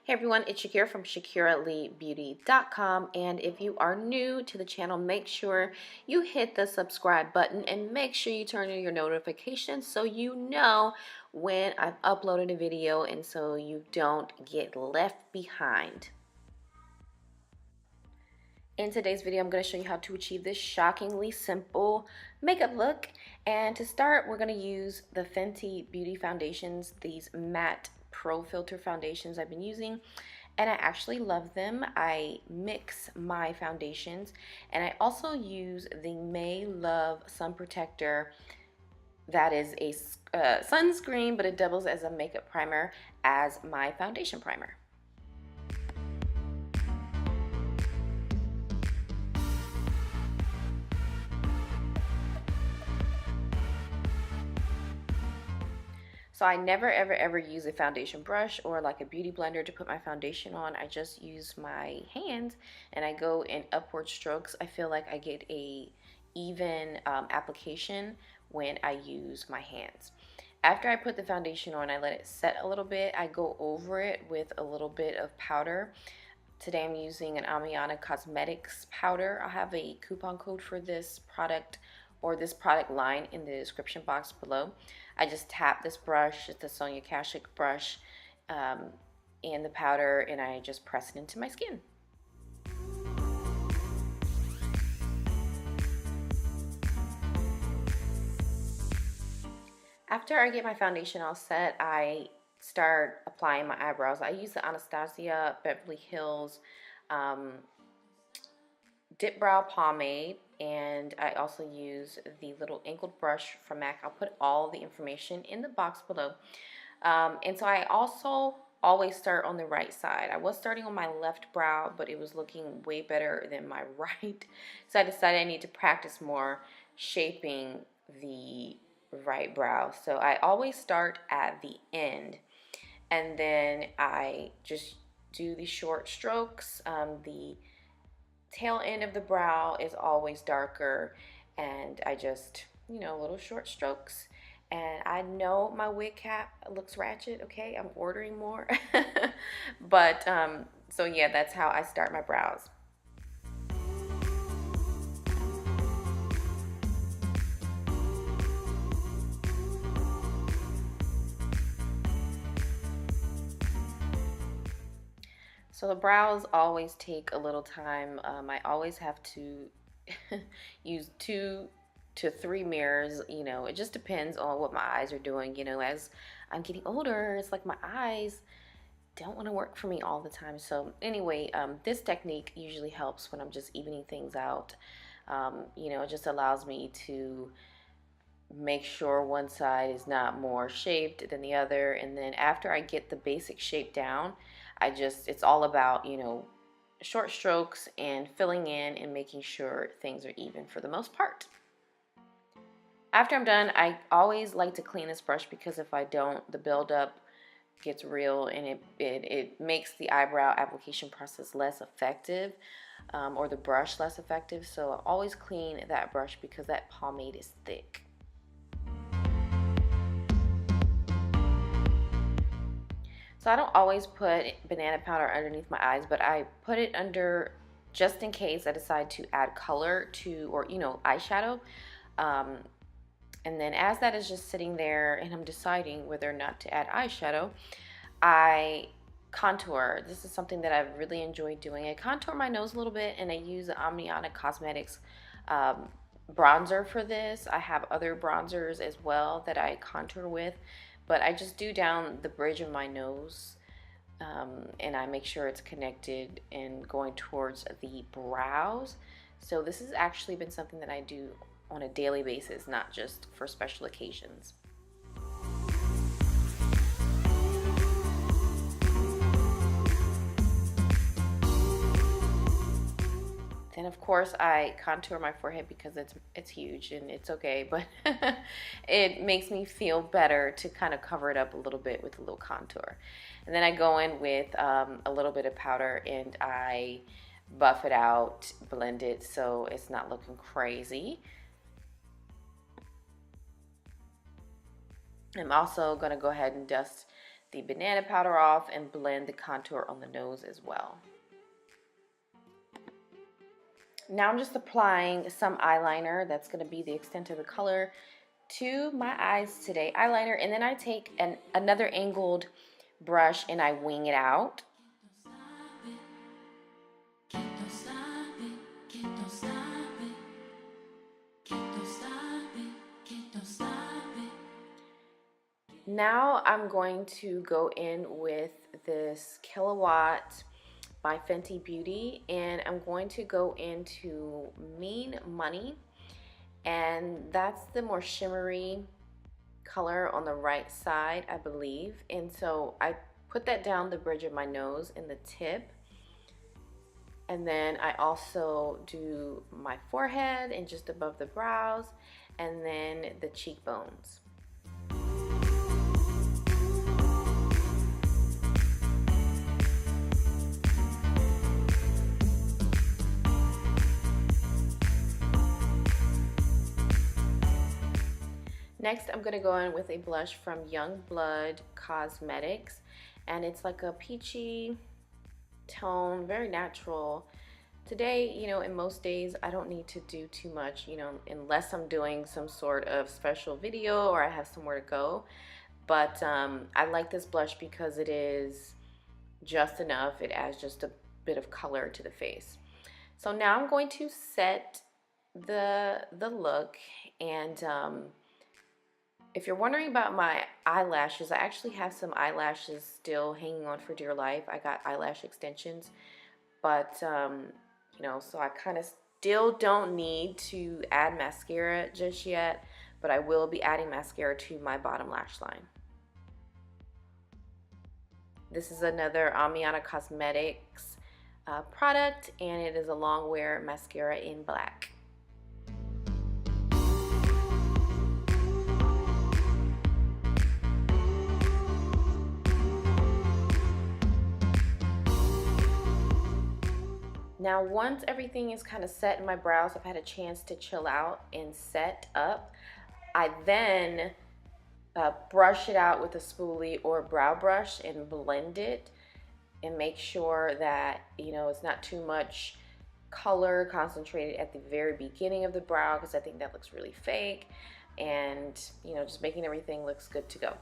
Hey everyone, it's Shakira from ShakiraLeeBeauty.com, and if you are new to the channel, make sure you hit the subscribe button and make sure you turn on your notifications so you know when I've uploaded a video and so you don't get left behind. In today's video, I'm going to show you how to achieve this shockingly simple makeup look. And to start, we're going to use the Fenty Beauty foundations, these matte Pro Filter foundations I've been using. And I actually love them. I mix my foundations. And I also use the MaeLove Sun Protector. That is a sunscreen, but it doubles as a makeup primer as my foundation primer. So I never ever use a foundation brush or like a beauty blender to put my foundation on. I just use my hands and I go in upward strokes. I feel like I get a even application when I use my hands. After I put the foundation on, I let it set a little bit. I go over it with a little bit of powder. Today I'm using an Omiana Cosmetics powder. I'll have a coupon code for this product or this product line in the description box below. I just tap this brush, it's a Sonia Kashuk brush, and the powder, and I just press it into my skin. After I get my foundation all set, I start applying my eyebrows. I use the Anastasia Beverly Hills Dipbrow pomade, and I also use the little angled brush from MAC. I'll put all the information in the box below. And so I also always start on the right side. I was starting on my left brow, but it was looking way better than my right. So I decided I need to practice more shaping the right brow. So I always start at the end, and then I just do the short strokes. The tail end of the brow is always darker, and I just, little short strokes. And I know my wig cap looks ratchet, okay? I'm ordering more. But, so yeah, that's how I start my brows. So the brows always take a little time. I always have to use 2 to 3 mirrors. It just depends on what my eyes are doing. As I'm getting older, it's like my eyes don't want to work for me all the time. So anyway, this technique usually helps when I'm just evening things out. It just allows me to make sure one side is not more shaped than the other, and then after I get the basic shape down, it's all about short strokes and filling in and making sure things are even for the most part. After I'm done, I always like to clean this brush, because if I don't, the buildup gets real, and it makes the eyebrow application process less effective, or the brush less effective. So I always clean that brush because that pomade is thick. So I don't always put banana powder underneath my eyes, but I put it under just in case I decide to add color to, or eyeshadow. And then as that is just sitting there and I'm deciding whether or not to add eyeshadow, I contour. This is something that I've really enjoyed doing. I contour my nose a little bit, and I use the Omiana Cosmetics bronzer for this. I have other bronzers as well that I contour with, but I just do down the bridge of my nose, and I make sure it's connected and going towards the brows. So this has actually been something that I do on a daily basis, not just for special occasions. And of course I contour my forehead because it's huge, and it's okay, but it makes me feel better to kind of cover it up a little bit with a little contour. And then I go in with a little bit of powder, and I buff it out, blend it so it's not looking crazy. I'm also going to go ahead and dust the banana powder off and blend the contour on the nose as well. Now I'm just applying some eyeliner. That's going to be the extent of the color to my eyes today. Eyeliner, and then I take another angled brush and I wing it out. Now I'm going to go in with this KillaWatt by Fenty Beauty, and I'm going to go into Mean Money, and that's the more shimmery color on the right side, I believe. And so I put that down the bridge of my nose and the tip, and then I also do my forehead and just above the brows, and then the cheekbones. Next, I'm going to go in with a blush from YoungBlood Cosmetics, and it's like a peachy tone, very natural. Today, you know, in most days, I don't need to do too much, you know, unless I'm doing some sort of special video or I have somewhere to go. But I like this blush because it is just enough. It adds just a bit of color to the face. So now I'm going to set the look, and if you're wondering about my eyelashes, I actually have some eyelashes still hanging on for dear life. I got eyelash extensions, but you know, so I kind of still don't need to add mascara just yet, but I will be adding mascara to my bottom lash line. This is another Omiana Cosmetics product, and it is a Longwear mascara in black. Now, once everything is kind of set in my brows, I've had a chance to chill out and set up, I then brush it out with a spoolie or a brow brush and blend it and make sure that, you know, it's not too much color concentrated at the very beginning of the brow, because I think that looks really fake, and, you know, just making everything looks good to go.